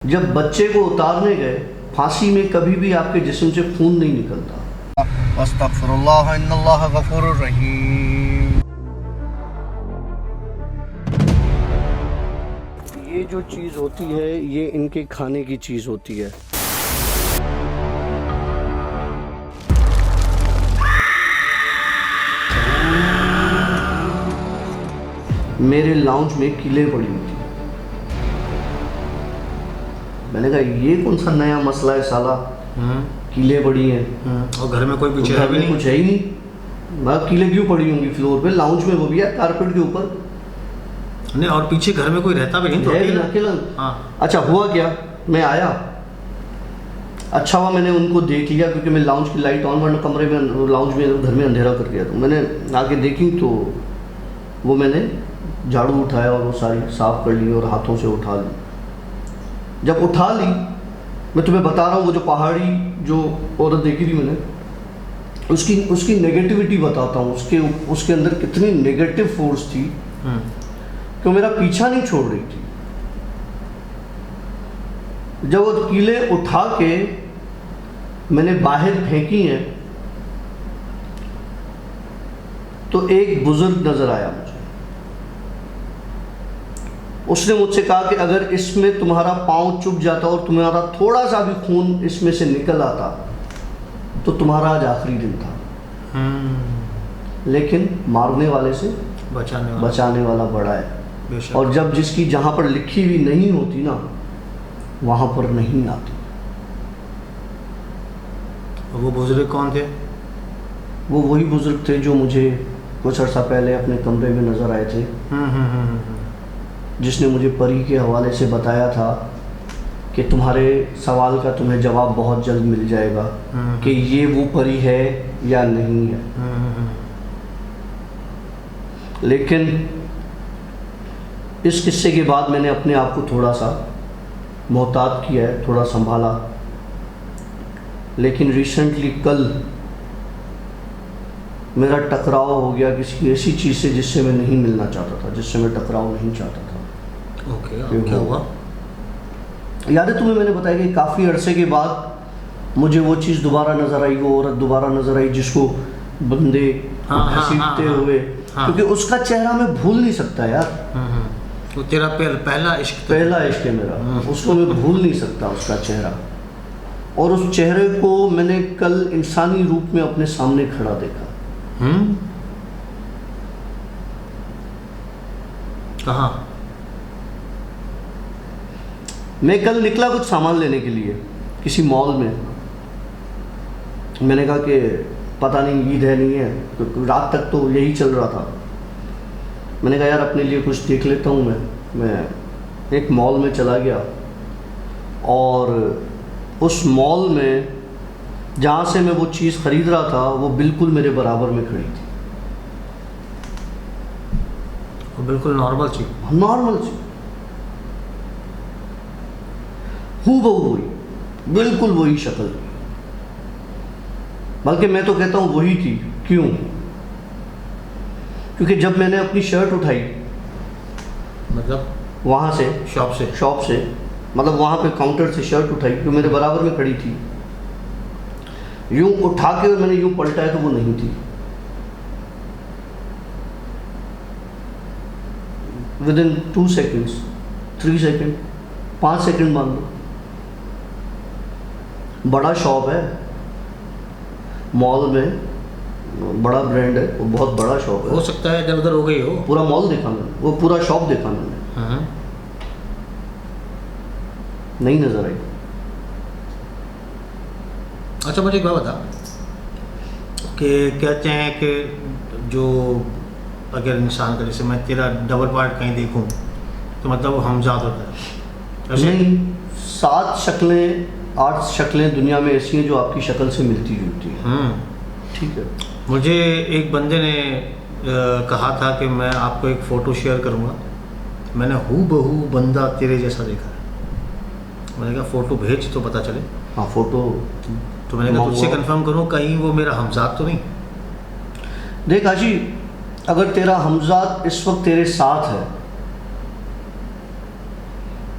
जब बच्चे को उतारने गए, फांसी में कभी भी आपके जिस्म से खून नहीं निकलता। अस्तगफिरुल्लाह इन्नल्लाह गफूरुर रहीम। ये जो चीज़ होती है ये इनके खाने की चीज़ होती है। मेरे लाउंज में कीलें पड़ी हुई थी। मैंने कहा ये कौन सा नया मसला है साला, कीलें पड़ी हैं और घर में कोई पीछे घर में कुछ है ही नहीं। मैं कीलें क्यों पड़ी होंगी फ्लोर पे, लाउंज में, वो भी है कारपेट के ऊपर। नहीं, और पीछे घर में कोई रहता भी नहीं तो अकेला। हाँ। अच्छा हुआ क्या, मैं आया, अच्छा हुआ मैंने उनको देख लिया क्योंकि मैं लाउंज की लाइट ऑन, वरना कमरे में, लाउंज में, घर में अंधेरा कर दिया। तो मैंने आके देखी तो वो मैंने झाड़ू उठाया और वो सारी साफ कर ली और हाथों से उठा ली। जब उठा ली, मैं तुम्हें बता रहा हूँ, वो जो पहाड़ी जो औरत देखी थी मैंने, उसकी नेगेटिविटी बताता हूँ, उसके अंदर कितनी नेगेटिव फोर्स थी कि मेरा पीछा नहीं छोड़ रही थी। जब वो कीलें उठा के मैंने बाहर फेंकी हैं तो एक बुजुर्ग नजर आया मुझे। उसने मुझसे कहा कि अगर इसमें तुम्हारा पांव चुभ जाता और तुम्हारा थोड़ा सा भी खून इसमें से निकल आता तो तुम्हारा आज आखिरी दिन था। लेकिन मारने वाले से बचाने वाला बड़ा है। और जब जिसकी जहां पर लिखी हुई नहीं होती ना, वहां पर नहीं आती। वो बुजुर्ग कौन थे? वो वही बुजुर्ग थे जो मुझे कुछ अर्सा पहले अपने कमरे में नजर आए थे। जिसने मुझे परी के हवाले से बताया था कि तुम्हारे सवाल का तुम्हें जवाब बहुत जल्द मिल जाएगा कि ये वो परी है या नहीं है। लेकिन इस किस्से के बाद मैंने अपने आप को थोड़ा सा मोहतात किया है, थोड़ा संभाला। लेकिन रिसेंटली कल मेरा टकराव हो गया किसी ऐसी चीज़ से जिससे मैं नहीं मिलना चाहता था, जिससे मैं टकराव नहीं चाहता था। ओके, क्या हुआ? याद है तुम्हें, मैंने बताया कि काफ़ी अरसे के बाद मुझे वो चीज़ दोबारा नज़र आई, वो औरत दोबारा नज़र आई जिसको बंदे घसीटते हुए। क्योंकि उसका चेहरा मैं भूल नहीं सकता यार। वो तेरा पहला इश्क है मेरा, उसको मैं भूल नहीं सकता उसका चेहरा। और उस चेहरे को मैंने कल इंसानी रूप में अपने सामने खड़ा देखा। कहाँ? मैं कल निकला कुछ सामान लेने के लिए किसी मॉल में। मैंने कहा कि पता नहीं ईद है नहीं है, तो रात तक तो यही चल रहा था। मैंने कहा यार अपने लिए कुछ देख लेता हूँ। मैं एक मॉल में चला गया और उस मॉल में जहाँ से मैं वो चीज़ ख़रीद रहा था वो बिल्कुल मेरे बराबर में खड़ी थी। वो बिल्कुल नॉर्मल चीज़ हूबहू वही, बिल्कुल वही शक्ल। बल्कि मैं तो कहता हूँ वही थी। क्यों? क्योंकि जब मैंने अपनी शर्ट उठाई, मतलब वहाँ से शॉप से मतलब वहाँ पे काउंटर से शर्ट उठाई, जो मेरे बराबर में खड़ी थी, यूं उठा के और मैंने यूं पलटाया तो वो नहीं थी। विदिन 2 सेकेंड्स, 3 सेकेंड, 5 सेकेंड मान लो। बड़ा शॉप है, मॉल में बड़ा ब्रांड है, वो बहुत बड़ा शॉप है। हो सकता है इधर उधर हो गई हो। पूरा मॉल देखा मैंने, वो पूरा शॉप देखा मैंने, नहीं नजर आई। अच्छा मुझे एक बात बता कि कहते हैं कि जो अगर इंसान का, जैसे मैं तेरा डबल पार्ट कहीं देखूं तो मतलब वो हमजाद होता है। नहीं, 7 शक्लें 8 शक्लें दुनिया में ऐसी हैं जो आपकी शक्ल से मिलती जुलती हैं। ठीक है। मुझे एक बंदे ने कहा था कि मैं आपको एक फ़ोटो शेयर करूंगा, मैंने हूबहू बंदा तेरे जैसा देखा है। मैंने कहा फ़ोटो भेज तो पता चले। हाँ फ़ोटो तो मैंने कहा तुझसे कंफर्म करूं कहीं वो मेरा हमजाद तो नहीं। देख आशी, अगर तेरा हमजाद इस वक्त तेरे साथ है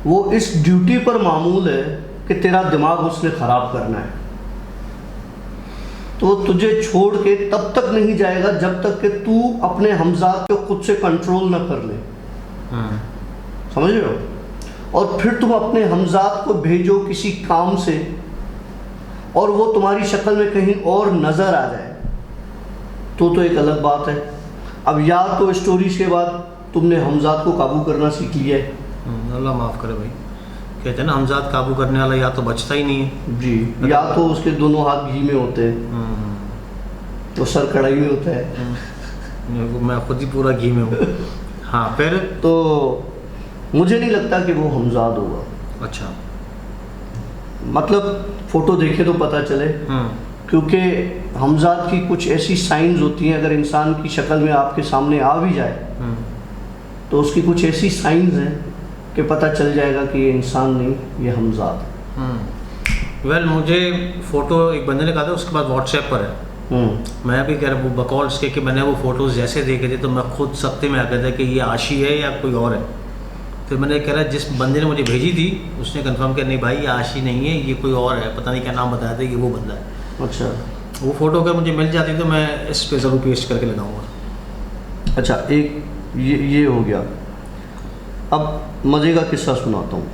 वो इस ड्यूटी पर मामूल है कि तेरा दिमाग उसने ख़राब करना है, तो तुझे छोड़ के तब तक नहीं जाएगा जब तक कि तू अपने हमजाद को खुद से कंट्रोल ना कर ले। समझ रहे हो? और फिर तुम अपने हमजाद को भेजो किसी काम से और वो तुम्हारी शक्ल में कहीं और नज़र आ जाए तो एक अलग बात है। अब या तो स्टोरीज के बाद तुमने हमजाद को काबू करना सीख लिया है। अल्लाह माफ़ करे भाई, कहते हैं ना हमजाद काबू करने वाला या तो बचता ही नहीं है जी, या तो उसके दोनों हाथ घी में होते हैं तो सर कढ़ाई में होता है। मैं खुद ही पूरा घी में हूँ। हाँ, फिर तो मुझे नहीं लगता कि वो हमजाद होगा। अच्छा, मतलब फ़ोटो देखे तो पता चले, क्योंकि हमजाद की कुछ ऐसी साइंस होती हैं, अगर इंसान की शक्ल में आपके सामने आ भी जाए तो उसकी कुछ ऐसी साइंस हैं कि पता चल जाएगा कि ये इंसान नहीं, ये हमजाद। वेल, मुझे फ़ोटो एक बंदे ने कहा था, उसके बाद व्हाट्सएप पर है। मैं भी कह रहा वो बकौल इसके कि मैंने वो फ़ोटोज़ जैसे देखे थे तो मैं खुद सख्ते में आ गया था कि ये आशी है या कोई और है। फिर मैंने कह रहा जिस बंदे ने मुझे भेजी थी उसने कंफर्म किया, नहीं भाई ये आशी नहीं है, ये कोई और है, पता नहीं क्या नाम बताया था, ये वो बंदा है। अच्छा, वो फ़ोटो अगर मुझे मिल जाती तो मैं इस पे ज़रूर पेस्ट करके लगाऊंगा। अच्छा, एक ये हो गया। अब मज़े का किस्सा सुनाता हूँ।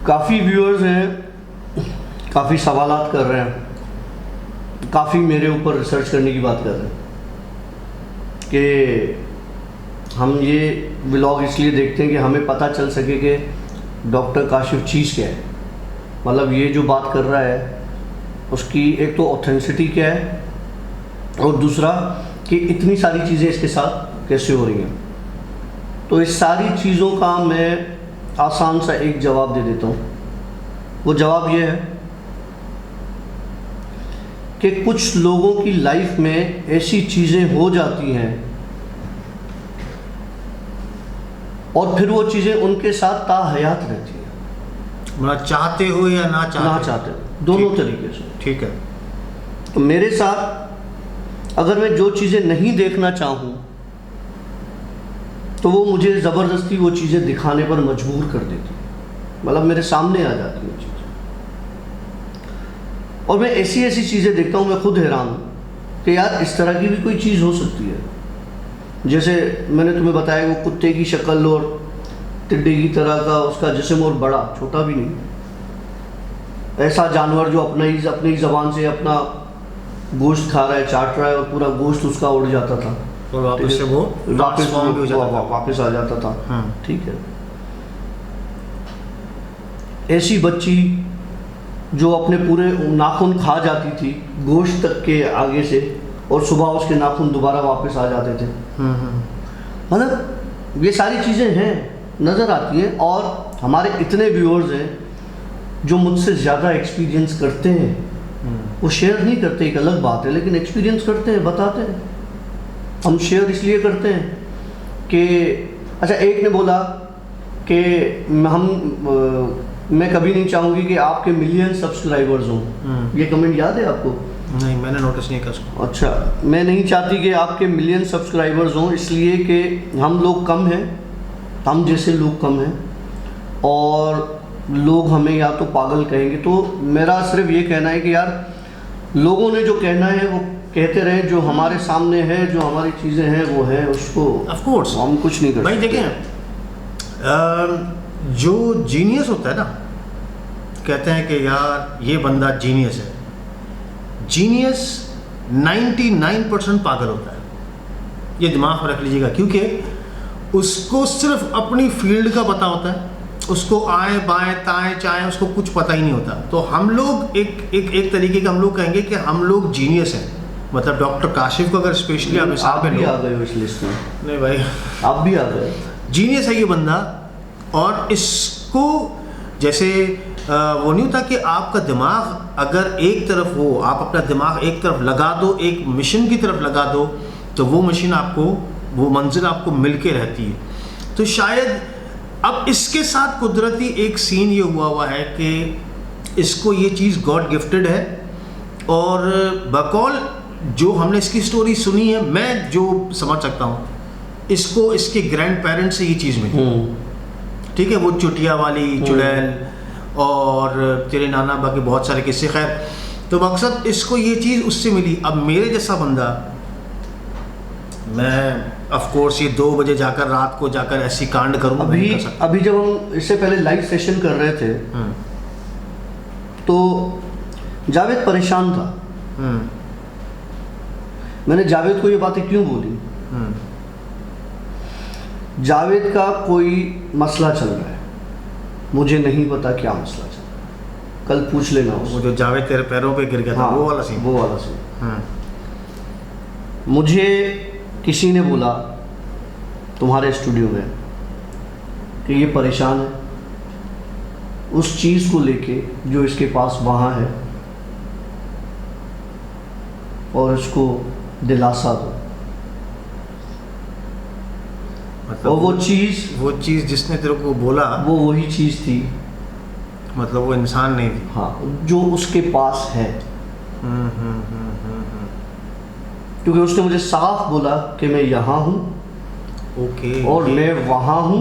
काफ़ी व्यूअर्स हैं, काफ़ी सवालात कर रहे हैं, काफ़ी मेरे ऊपर रिसर्च करने की बात कर रहे हैं कि हम ये व्लॉग इसलिए देखते हैं कि हमें पता चल सके कि डॉक्टर काशिफ चीज़ क्या है, मतलब ये जो बात कर रहा है उसकी एक तो ऑथेंटिसिटी क्या है और दूसरा कि इतनी सारी चीज़ें इसके साथ कैसे हो रही हैं। तो इस सारी चीज़ों का मैं आसान सा एक जवाब दे देता हूँ। वो जवाब ये है कि कुछ लोगों की लाइफ में ऐसी चीज़ें हो जाती हैं और फिर वो चीज़ें उनके साथ ताहयात रहती हैं, मतलब चाहते हो या ना चाहते हो, दोनों तरीके से। ठीक है। तो मेरे साथ अगर मैं जो चीज़ें नहीं देखना चाहूँ तो वो मुझे ज़बरदस्ती वो चीज़ें दिखाने पर मजबूर कर देती, मतलब मेरे सामने आ जाती हैं चीज़ें। और मैं ऐसी ऐसी चीज़ें देखता हूँ, मैं खुद हैरान हूँ कि यार इस तरह की भी कोई चीज़ हो सकती है। जैसे मैंने तुम्हें बताया वो कुत्ते की शक्ल और टिड्डे की तरह का उसका जिस्म और बड़ा, छोटा भी नहीं, ऐसा जानवर जो अपनी ज़बान से अपना गोश्त खा रहा है, चाट रहा है और पूरा गोश्त उसका उड़ जाता था और वापस से वो वापस आ जाता था। ठीक है, ऐसी बच्ची जो अपने पूरे नाखून खा जाती थी गोश्त तक के आगे से और सुबह उसके नाखून दोबारा वापस आ जाते थे। मतलब ये सारी चीज़ें हैं, नज़र आती हैं। और हमारे इतने व्यूअर्स हैं जो मुझसे ज़्यादा एक्सपीरियंस करते हैं, वो शेयर नहीं करते, एक अलग बात है, लेकिन एक्सपीरियंस करते हैं, बताते हैं। हम शेयर इसलिए करते हैं कि अच्छा, एक ने बोला कि मैं कभी नहीं चाहूँगी कि आपके मिलियन सब्सक्राइबर्स हों। ये कमेंट याद है आपको? नहीं, मैंने नोटिस नहीं किया उसको। अच्छा, मैं नहीं चाहती कि आपके मिलियन सब्सक्राइबर्स हों, इसलिए कि हम लोग कम हैं, हम जैसे लोग कम हैं और लोग हमें या तो पागल कहेंगे। तो मेरा सिर्फ ये कहना है कि यार लोगों ने जो कहना है वो कहते रहे, जो हमारे सामने है, जो हमारी चीज़ें हैं वो है, उसको ऑफ कोर्स हम कुछ नहीं कर भाई। सकते। देखें, जो जीनियस होता है ना, कहते हैं कि यार ये बंदा जीनियस है। जीनियस 99% पागल होता है, ये दिमाग में रख लीजिएगा, क्योंकि उसको सिर्फ अपनी फील्ड का पता होता है, उसको आए बाएं ताएं चाएं उसको कुछ पता ही नहीं होता। तो हम लोग एक तरीके का हम लोग कहेंगे कि हम लोग जीनियस हैं। मतलब डॉक्टर काशिफ को अगर स्पेशली आप आप भी आ गए हो इस लिस्ट में? नहीं भाई, आप भी आ गए। जीनियस है ये बंदा। और इसको जैसे वो नहीं होता कि आपका दिमाग अगर एक तरफ हो, आप अपना दिमाग एक तरफ लगा दो, एक मिशन की तरफ लगा दो, तो वो मिशन आपको, वो मंजिल आपको मिलके रहती है। तो शायद अब इसके साथ कुदरती एक सीन ये हुआ है कि इसको ये चीज़ गॉड गिफ्टेड है। और बकौल जो हमने इसकी स्टोरी सुनी है, मैं जो समझ सकता हूँ, इसको इसके ग्रैंड पेरेंट्स से ये चीज़ मिली। ठीक है, वो चुटिया वाली चुड़ैल और तेरे नाना बा के बहुत सारे किस्से। खैर, तो मकसद इसको ये चीज़ उससे मिली। अब मेरे जैसा बंदा, मैं ऑफ कोर्स ये 2 बजे जाकर रात को जाकर ऐसी कांड करूँ अभी जब हम इससे पहले लाइव सेशन कर रहे थे तो जावेद परेशान था। मैंने जावेद को ये बातें क्यों बोली, जावेद का कोई मसला चल रहा है, मुझे नहीं पता क्या मसला चल रहा है, कल पूछ लेना वो जो जावेद तेरे पैरों पे गिर गया था, वो वाला सीन। वो वाला सीन। मुझे किसी ने बोला तुम्हारे स्टूडियो में कि ये परेशान है उस चीज़ को लेके जो इसके पास वहाँ है और इसको दिलासा दो। मतलब और वो चीज़ जिसने तेरे को बोला वो वही चीज़ थी, मतलब वो इंसान नहीं थी। हाँ, जो उसके पास है। क्योंकि उसने मुझे साफ बोला कि मैं यहाँ हूँ ओके और मैं वहाँ हूँ।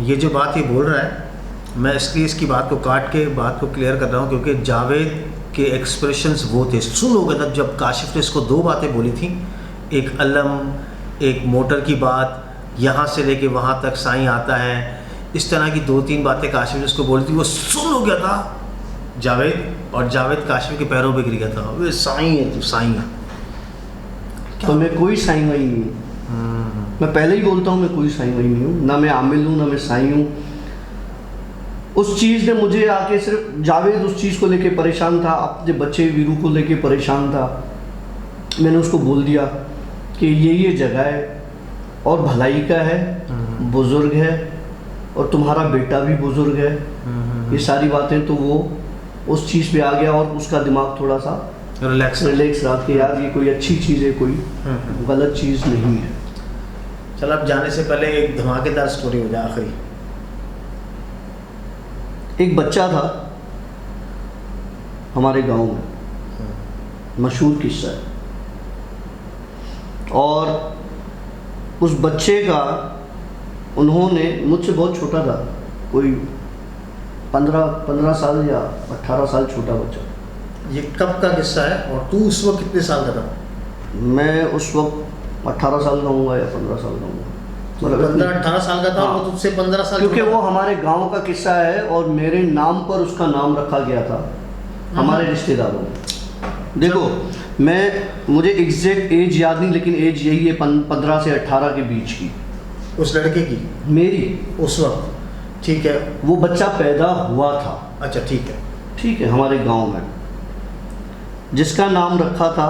ये जो बात ये बोल रहा है, मैं इसलिए इसकी बात को काट के बात को क्लियर कर रहा हूँ क्योंकि जावेद के एक्सप्रेशंस वो थे। सुन लोगे तब जब काशिफ ने इसको 2 बातें बोली थी, एक अलम, एक मोटर की बात, यहाँ से लेके वहाँ तक साईं आता है, इस तरह की 2-3 बातें काशिफ ने इसको बोली थी। वो सुन हो गया था जावेद, और जावेद काशिफ के पैरों पे गिर गया था। वे साईं है, तू साईं है। तो मैं कोई साईं वही नहीं हूँ। मैं पहले ही बोलता हूँ मैं कोई साईं वही नहीं हूँ, ना मैं आमिल हूँ ना मैं साईं हूँ। उस चीज़ ने मुझे आके, सिर्फ जावेद उस चीज़ को लेके परेशान था, अपने बच्चे वीरू को लेके परेशान था। मैंने उसको बोल दिया कि ये जगह है और भलाई का है, बुज़ुर्ग है और तुम्हारा बेटा भी बुज़ुर्ग है, ये सारी बातें। तो वो उस चीज़ पे आ गया और उसका दिमाग थोड़ा सा रिलैक्स रहा कि यार ये कोई अच्छी चीज़ है, कोई गलत चीज़ नहीं है। चल, अब जाने से पहले एक धमाकेदार स्टोरी हो जाए आखिरी। एक बच्चा था हमारे गांव में, मशहूर किस्सा है, और उस बच्चे का उन्होंने, मुझसे बहुत छोटा था, कोई 15 साल या 18 साल छोटा बच्चा। ये कब का किस्सा है और तू उस वक्त कितने साल का था? मैं उस वक्त 18 साल का हूँगा या 15 साल का हूँगा, 15-18 साल का था। हाँ। और वो तुझसे 15 साल, क्योंकि वो हमारे गांव का किस्सा है और मेरे नाम पर उसका नाम रखा गया था हमारे रिश्तेदारों में। देखो, मुझे एग्जैक्ट एज याद नहीं, लेकिन एज यही है 15 से 18 के बीच की। उस लड़के की? मेरी उस वक्त। ठीक है। वो बच्चा पैदा हुआ था। अच्छा, ठीक है, हमारे गांव में, जिसका नाम रखा था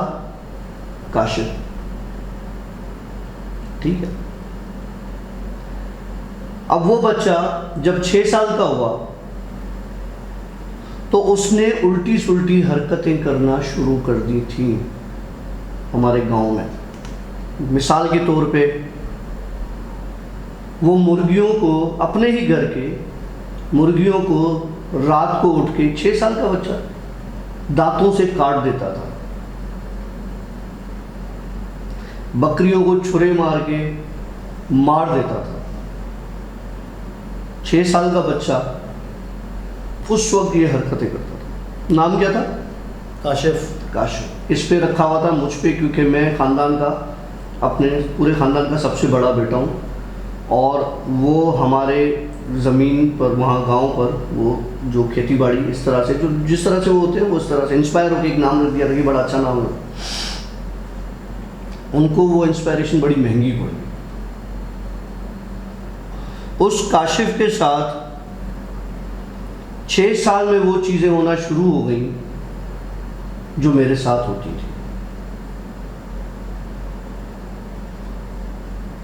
काशिफ। ठीक है। अब वो बच्चा जब 6 साल का हुआ तो उसने उल्टी सुल्टी हरकतें करना शुरू कर दी थी हमारे गांव में। मिसाल के तौर पे, वो मुर्गियों को, अपने ही घर के मुर्गियों को रात को उठ के, 6 साल का बच्चा, दांतों से काट देता था। बकरियों को छुरे मार के मार देता था। 6 साल का बच्चा उस वक्त ये हरकतें करता था। नाम क्या था? काशिफ। इस पे रखा हुआ था मुझ पे, क्योंकि मैं खानदान का, अपने पूरे खानदान का सबसे बड़ा बेटा हूँ, और वो हमारे ज़मीन पर, वहाँ गांव पर, वो जो खेती बाड़ी इस तरह से, जो जिस तरह से वो होते हैं, वो इस तरह से इंस्पायर होकर एक नाम रख दिया था कि बड़ा अच्छा नाम है। उनको वो इंस्पायरेशन बड़ी महंगी पड़ी। उस काशिफ के साथ 6 साल में वो चीज़ें होना शुरू हो गई जो मेरे साथ होती थी।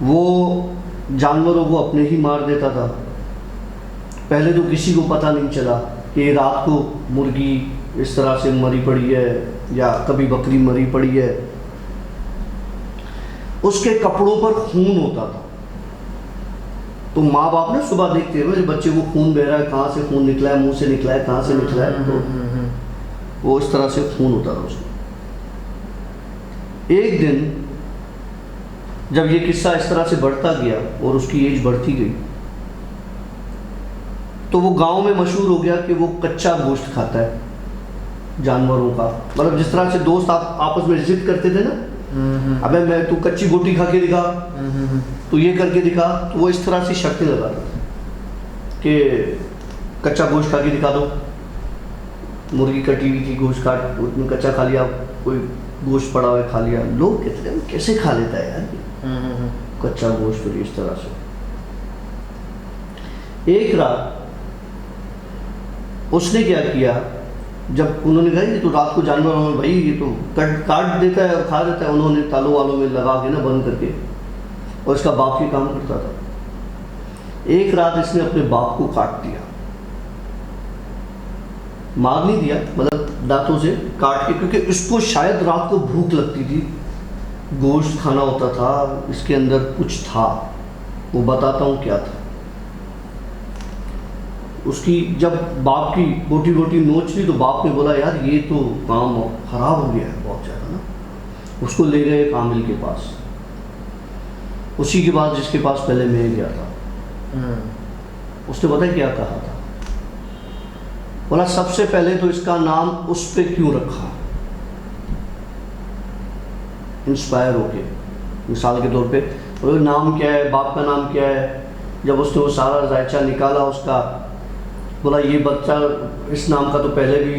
वो जानवरों को अपने ही मार देता था। पहले तो किसी को पता नहीं चला कि रात को मुर्गी इस तरह से मरी पड़ी है या कभी बकरी मरी पड़ी है। उसके कपड़ों पर खून होता था, तो माँ बाप ने सुबह देखते हुए बच्चे को खून बह रहा है, कहाँ से खून निकला है, मुंह से निकला है, कहाँ से निकला है, तो वो इस तरह से खून होता था उसको। एक दिन जब ये किस्सा इस तरह से बढ़ता गया और उसकी एज बढ़ती गई, तो वो गांव में मशहूर हो गया कि वो कच्चा गोश्त खाता है जानवरों का। मतलब जिस तरह से दोस्त आप आपस में जिद करते थे ना, अबे मैं तू कच्ची बोटी खा के दिखा, तू ये करके दिखा, तो वो इस तरह से शर्तें लगाता था कि कच्चा गोश्त खा के दिखा दो, मुर्गी कटी हुई थी, गोश्त काट उसमें कच्चा खा लिया, कोई गोश्त पड़ा हुआ है खा लिया। लोग कहते हैं कैसे खा लेता है यार कच्चा गोश्त, तो इस तरह से। एक रात उसने क्या किया, जब उन्होंने कहा कि तो रात को जानवर में भाई ये तो काट देता है और खा देता है, उन्होंने तालों वालों में लगा के ना बंद करके, और इसका बाप ही काम करता था। एक रात इसने अपने बाप को काट दिया, मार नहीं दिया, मतलब दांतों से काट के, क्योंकि इसको शायद रात को भूख लगती थी, गोश्त खाना होता था, इसके अंदर कुछ था, वो बताता हूँ क्या था। उसकी जब बाप की बोटी बोटी नोच ली तो बाप ने बोला यार ये तो काम खराब हो गया है बहुत ज़्यादा ना। उसको ले गए कामिल के पास, उसी के बाद जिसके पास पहले मैं गया था। उसने पता क्या कहा था, बोला सबसे पहले तो इसका नाम उस पे क्यों रखा, इंस्पायर होके, मिसाल के तौर पे बोले नाम क्या है, बाप का नाम क्या है। जब उसने वो सारा जायचा निकाला उसका, बोला ये बच्चा इस नाम का तो पहले भी,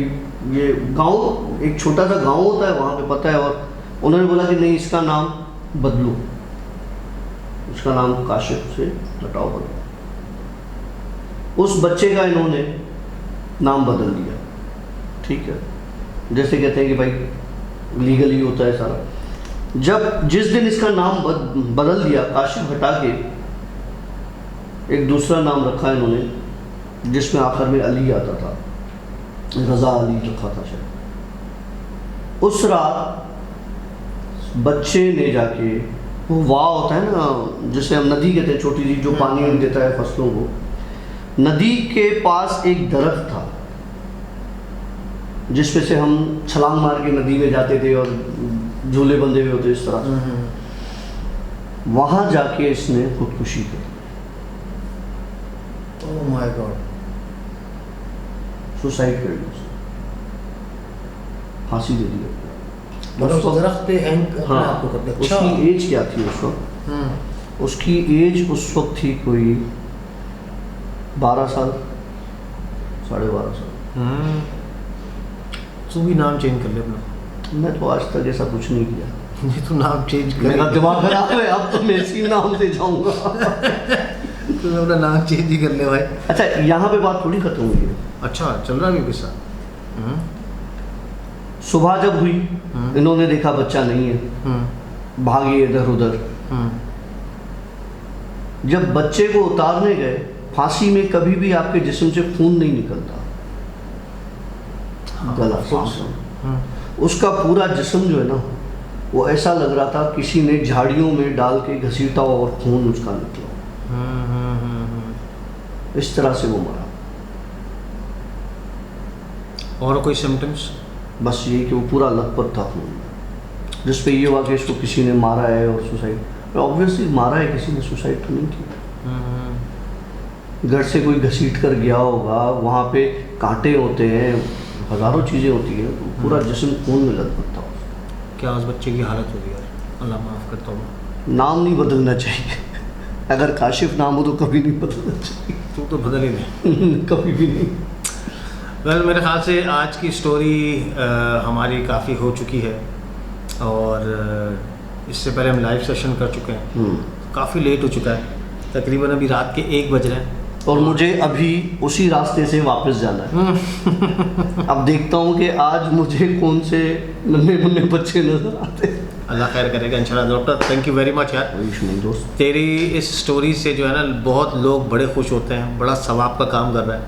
ये गांव एक छोटा सा गांव होता है वहाँ पे पता है, और उन्होंने बोला कि नहीं इसका नाम बदलो, उसका नाम काशिफ से हटाओ बदलो। उस बच्चे का इन्होंने नाम बदल दिया, ठीक है, जैसे कहते हैं कि भाई लीगली होता है सारा। जब जिस दिन इसका नाम बदल दिया, काशिफ हटा के एक दूसरा नाम रखा इन्होंने, जिसमें आखिर में अली आता था, रज़ा अली रखा था शायद। उस रात बच्चे ने जाके, वो वाह होता है ना जिसे हम नदी कहते हैं, छोटी सी जो पानी देता है फसलों को, नदी के पास एक दरख्त था जिसपे से हम छलांग मार के नदी में जाते थे और झूले बंधे हुए होते इस तरह से। वहां जाके इसने खुदकुशी की। ओह माय गॉड, सुसाइड कर ली उसने, फांसी दे दी। मतलब उस दरख्त पे हैंग अपने हाँ, आप को करते। अच्छा। उसकी एज क्या थी उस वक्त? उसकी एज उस वक्त थी कोई 12 साल, 12.5 साल। तू भी नाम चेंज कर ले अपना। मैं तो आज तक ऐसा कुछ नहीं किया। ये तो नाम चेंज कर, मेरा दिमाग खराब है, अब तो मैं इसी नाम से जाऊंगा। तू अपना नाम चेंज ही कर ले भाई। अच्छा, यहाँ पे बात थोड़ी खत्म हुई है। अच्छा, चल रहा भी किस्सा। सुबह जब हुई, इन्होंने देखा बच्चा नहीं है, भागे इधर उधर। जब बच्चे को उतारने गए, फांसी में कभी भी आपके जिस्म से खून नहीं निकलता, गला सांस। उसका पूरा जिस्म जो है ना, वो ऐसा लग रहा था किसी ने झाड़ियों में डाल के घसीटा और खून उसका निकला। इस तरह से वो मरा। और कोई सिम्टम्स? बस ये कि वो पूरा लथपथ था खून, जिस पे ये हुआ कि इसको किसी ने मारा है और सुसाइड। ऑब्वियसली मारा है किसी ने, सुसाइड तो नहीं किया। घर से कोई घसीट कर गया होगा, वहाँ पे कांटे होते हैं, हज़ारों चीज़ें होती हैं, तो पूरा जिस्म खून में लथपथ था। क्या उस बच्चे की हालत होगी यार, अल्लाह माफ़ करता हूँ। नाम नहीं बदलना चाहिए। अगर काशिफ नाम हो तो कभी नहीं बदलना चाहिए। तू तो बदल ही नहीं। कभी भी नहीं। वेल, मेरे ख्याल से आज की स्टोरी हमारी काफ़ी हो चुकी है, और इससे पहले हम लाइव सेशन कर चुके हैं। काफ़ी लेट हो चुका है, तकरीबन अभी रात के 1 बज रहे हैं, और मुझे अभी उसी रास्ते से वापस जाना है। अब देखता हूँ कि आज मुझे कौन से नन्हे मुन्ने बच्चे नजर आते हैं। अल्लाह खैर करेगा इंशाल्लाह। Doctor, thank you very much यार। नहीं दोस्त, तेरी इस स्टोरी से जो है ना, बहुत लोग बड़े खुश होते हैं, बड़ा सवाब का काम कर रहा है।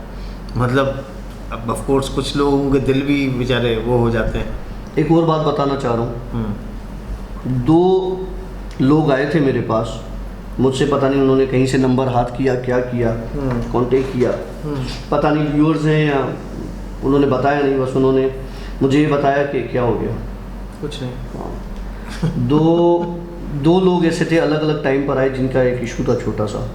मतलब अब ऑफ कोर्स कुछ लोगों के दिल भी बेचारे वो हो जाते हैं। एक और बात बताना चाह रहा हूँ। 2 लोग आए थे मेरे पास, मुझसे पता नहीं उन्होंने कहीं से नंबर हाथ किया, क्या किया, कांटेक्ट किया, पता नहीं व्यूअर्स हैं या उन्होंने बताया नहीं, बस उन्होंने मुझे ये बताया कि क्या हो गया, कुछ नहीं। दो लोग ऐसे थे, अलग अलग टाइम पर आए, जिनका एक इशू था छोटा सा।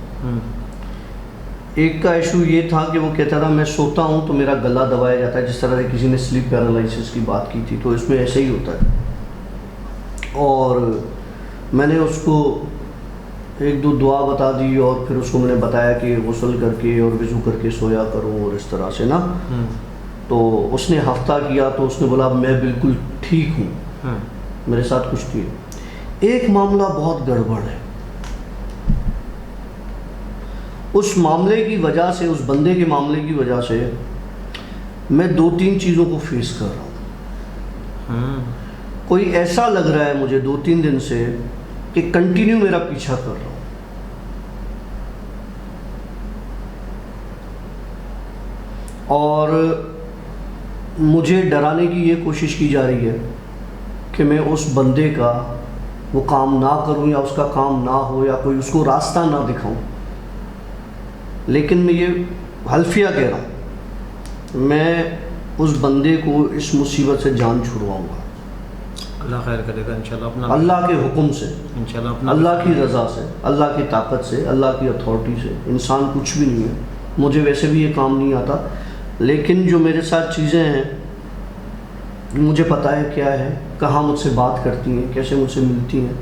एक का इशू ये था कि वो कहता था मैं सोता हूँ तो मेरा गला दबाया जाता है, जिस तरह से किसी ने स्लीप पैरालिसिस की बात की थी, तो इसमें ऐसे ही होता है। और मैंने उसको एक दो दुआ बता दी और फिर उसको मैंने बताया कि गुस्ल करके और वज़ू करके सोया करूँ और इस तरह से ना। तो उसने हफ्ता किया तो उसने बोला मैं बिल्कुल ठीक हूँ, मेरे साथ कुछ नहीं है। एक मामला बहुत गड़बड़ है, उस मामले की वजह से, उस बंदे के मामले की वजह से मैं 2-3 चीज़ों को फेस कर रहा हूँ। कोई ऐसा लग रहा है मुझे 2-3 दिन से कि कंटिन्यू मेरा पीछा कर रहा हूँ, और मुझे डराने की ये कोशिश की जा रही है कि मैं उस बंदे का वो काम ना करूं या उसका काम ना हो या कोई उसको रास्ता ना दिखाऊं। लेकिन मैं ये हल्फिया कह रहा हूँ, मैं उस बंदे को इस मुसीबत से जान छुड़वाऊंगा। अल्लाह खैर करेगा इंशाल्लाह, अपना अल्लाह के हुक्म से, इंशाल्लाह, अपना अल्लाह की रज़ा से, अल्लाह की ताकत से, अल्लाह की अथॉरिटी से। इंसान कुछ भी नहीं है, मुझे वैसे भी ये काम नहीं आता, लेकिन जो मेरे साथ चीज़ें हैं मुझे पता है क्या है, कहाँ मुझसे बात करती हैं, कैसे मुझसे मिलती हैं।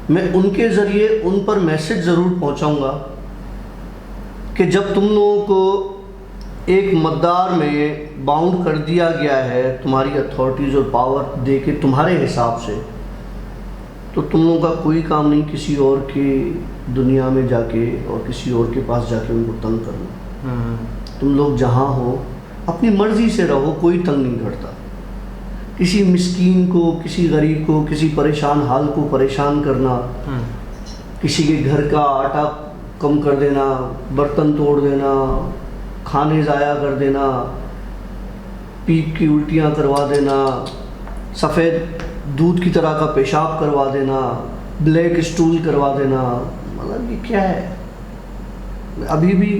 मैं उनके ज़रिए उन पर मैसेज ज़रूर पहुँचाऊँगा कि जब तुम लोगों को एक मकदार में बाउंड कर दिया गया है तुम्हारी अथॉरिटीज़ और पावर दे के तुम्हारे हिसाब से, तो तुम लोगों का कोई काम नहीं किसी और की दुनिया में जाके और किसी और के पास जाके उनको तंग करना। तुम लोग जहाँ हो अपनी मर्ज़ी से रहो, कोई तंग नहीं करता। किसी मिस्कीन को, किसी गरीब को, किसी परेशान हाल को परेशान करना, किसी के घर का आटा कम कर देना, बर्तन तोड़ देना, खाने ज़ाया कर देना, पीप की उल्टियाँ करवा देना, सफ़ेद दूध की तरह का पेशाब करवा देना, ब्लैक स्टूल करवा देना, मतलब ये क्या है। अभी भी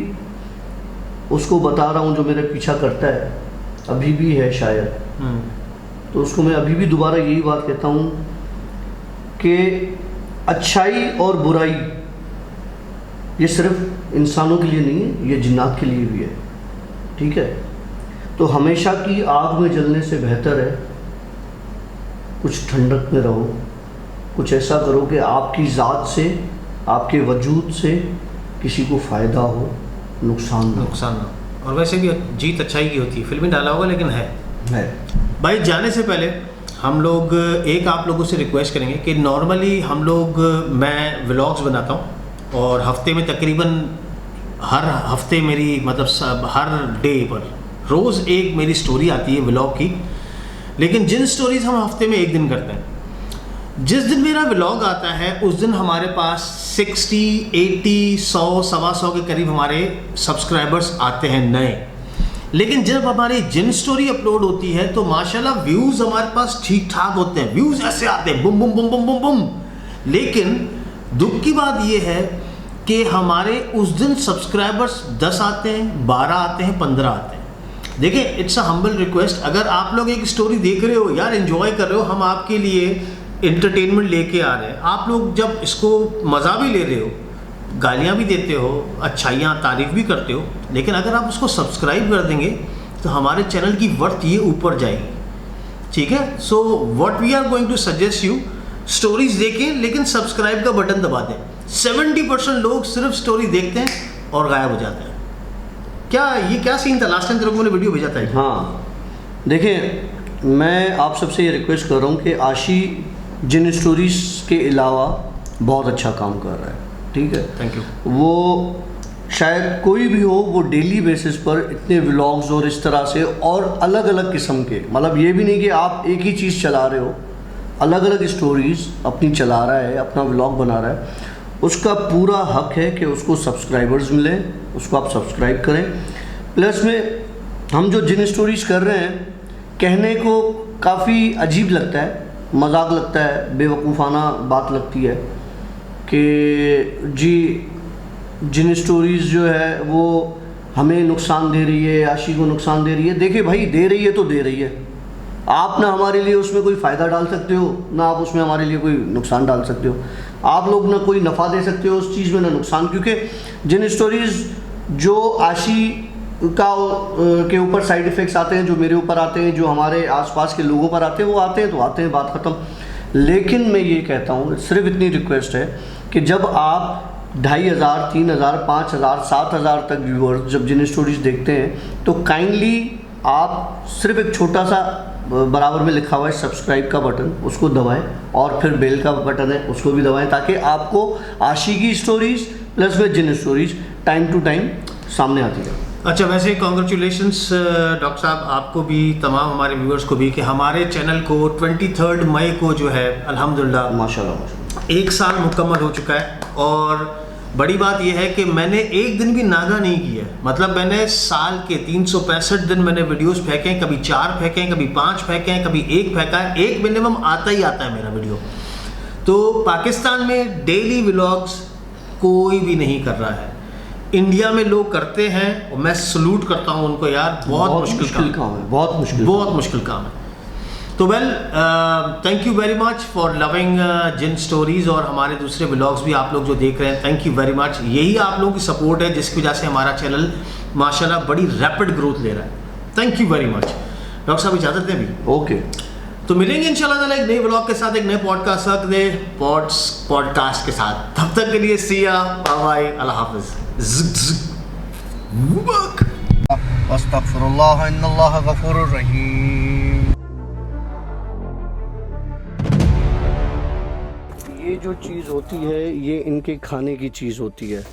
उसको बता रहा हूँ जो मेरे पीछा करता है, अभी भी है शायद, तो उसको मैं अभी भी दोबारा यही बात कहता हूँ कि अच्छाई और बुराई ये सिर्फ इंसानों के लिए नहीं है, ये जिन्नात के लिए भी है, ठीक है। तो हमेशा की आग में जलने से बेहतर है कुछ ठंडक में रहो, कुछ ऐसा करो कि आपकी ज़ात से, आपके वजूद से किसी को फ़ायदा हो, नुकसान ना। और वैसे भी जीत अच्छाई की होती है, फिल्म में डाला होगा लेकिन है। भाई जाने से पहले हम लोग एक आप लोगों से रिक्वेस्ट करेंगे कि नॉर्मली हम लोग, मैं व्लॉग्स बनाता हूँ और हफ्ते में तकरीबन हर हफ्ते मेरी मतलब हर डे पर रोज़ एक मेरी स्टोरी आती है व्लॉग की। लेकिन जिन स्टोरीज़ हम हफ्ते में एक दिन करते हैं, जिस दिन मेरा व्लॉग आता है उस दिन हमारे पास 60, 80, 100, 125 के करीब हमारे सब्सक्राइबर्स आते हैं नए। लेकिन जब हमारी जिन स्टोरी अपलोड होती है तो माशाल्लाह व्यूज़ हमारे पास ठीक ठाक होते हैं, व्यूज़ ऐसे आते हैं बुम बुम बुम बुम बुम बुम। लेकिन दुख की बात यह है कि हमारे उस दिन सब्सक्राइबर्स 10 आते हैं, 12 आते हैं, 15 आते हैं। देखिए, इट्स अ हम्बल रिक्वेस्ट, अगर आप लोग एक स्टोरी देख रहे हो यार, एंजॉय कर रहे हो, हम आपके लिए एंटरटेनमेंट लेके आ रहे हैं, आप लोग जब इसको मज़ा भी ले रहे हो, गालियाँ भी देते हो, अच्छाइयाँ तारीफ़ भी करते हो, लेकिन अगर आप उसको सब्सक्राइब कर देंगे तो हमारे चैनल की वर्थ ये ऊपर जाएगी, ठीक है। So what we are going to suggest you, stories देखें लेकिन सब्सक्राइब का बटन दबा दें। 70% लोग सिर्फ स्टोरी देखते हैं और गायब हो जाते हैं। क्या सीन था लास्ट टाइम तेरे को मैंने वीडियो भेजा था? हाँ, देखें, मैं आप सबसे ये रिक्वेस्ट कर रहा हूँ कि आशी जिन स्टोरीज़ के अलावा बहुत अच्छा काम कर रहा है, ठीक है, थैंक यू। वो शायद कोई भी हो, वो डेली बेसिस पर इतने व्लॉग्स और इस तरह से और अलग अलग किस्म के, मतलब ये भी नहीं कि आप एक ही चीज़ चला रहे हो, अलग अलग स्टोरीज़ अपनी चला रहा है, अपना व्लॉग बना रहा है, उसका पूरा हक है कि उसको सब्सक्राइबर्स मिलें, उसको आप सब्सक्राइब करें। प्लस में हम जो जिन स्टोरीज़ कर रहे हैं, कहने को काफ़ी अजीब लगता है, मजाक लगता है, बेवकूफ़ाना बात लगती है कि जी जिन स्टोरीज़ जो है वो हमें नुकसान दे रही है, आशी को नुकसान दे रही है। देखिए भाई, दे रही है तो दे रही है, आप ना हमारे लिए उसमें कोई फ़ायदा डाल सकते हो, ना आप उसमें हमारे लिए कोई नुकसान डाल सकते हो। आप लोग ना कोई नफ़ा दे सकते हो उस चीज़ में, ना नुकसान, क्योंकि जिन स्टोरीज़ जो आशी के ऊपर साइड इफ़ेक्ट्स आते हैं, जो मेरे ऊपर आते हैं, जो हमारे आसपास के लोगों पर आते हैं, वो आते हैं तो आते हैं, बात ख़त्म। लेकिन मैं ये कहता हूँ, सिर्फ इतनी रिक्वेस्ट है कि जब आप 2500, 3000, 5000, 7000 तक व्यूअर्स जब जिन स्टोरीज देखते हैं, तो काइंडली आप सिर्फ एक छोटा सा बराबर में लिखा हुआ है सब्सक्राइब का बटन, उसको दबाएं, और फिर बेल का बटन है उसको भी दबाएं, ताकि आपको आशिकी स्टोरीज प्लस में जिन स्टोरीज टाइम टू टाइम सामने आती है। अच्छा, वैसे कॉन्ग्रेचुलेशंस डॉक्टर साहब, आपको भी, तमाम हमारे व्यूअर्स को भी, कि हमारे चैनल को 23 मई को जो है अल्हम्दुलिल्लाह माशाल्लाह 1 साल मुकम्मल हो चुका है। और बड़ी बात यह है कि मैंने एक दिन भी नागा नहीं किया, मतलब मैंने साल के 365 दिन मैंने वीडियोस फेंके हैं, कभी 4 फेंके हैं, कभी 5 फेंके हैं, कभी 1 फेंका है, एक मिनिमम आता ही आता है मेरा वीडियो। तो पाकिस्तान में डेली व्लॉग्स कोई भी नहीं कर रहा है, इंडिया में लोग करते हैं और मैं सलूट करता हूं उनको यार, बहुत मुश्किल काम है, बहुत मुश्किल काम है। तो well, thank you very much for loving जिन स्टोरीज, और हमारे दूसरे व्लॉग्स भी आप लोग जो देख रहे हैं, थैंक यू वेरी मच। यही आप लोगों की सपोर्ट है जिसकी वजह से हमारा चैनल माशाल्लाह बड़ी रैपिड ग्रोथ ले रहा है। Thank you very much. Doctor साहब इजाज़त दें भी? ओके, तो मिलेंगे इंशाल्लाह एक नए व्लॉग के साथ, एक नए पॉडकास्ट के साथ। तब तक के लिए सी या, बाय, अल्लाह हाफिज़। अस्तगफिरुल्लाह इन्नल्लाह गफूरुर रहीम। ये जो चीज़ होती है, ये इनके खाने की चीज़ होती है।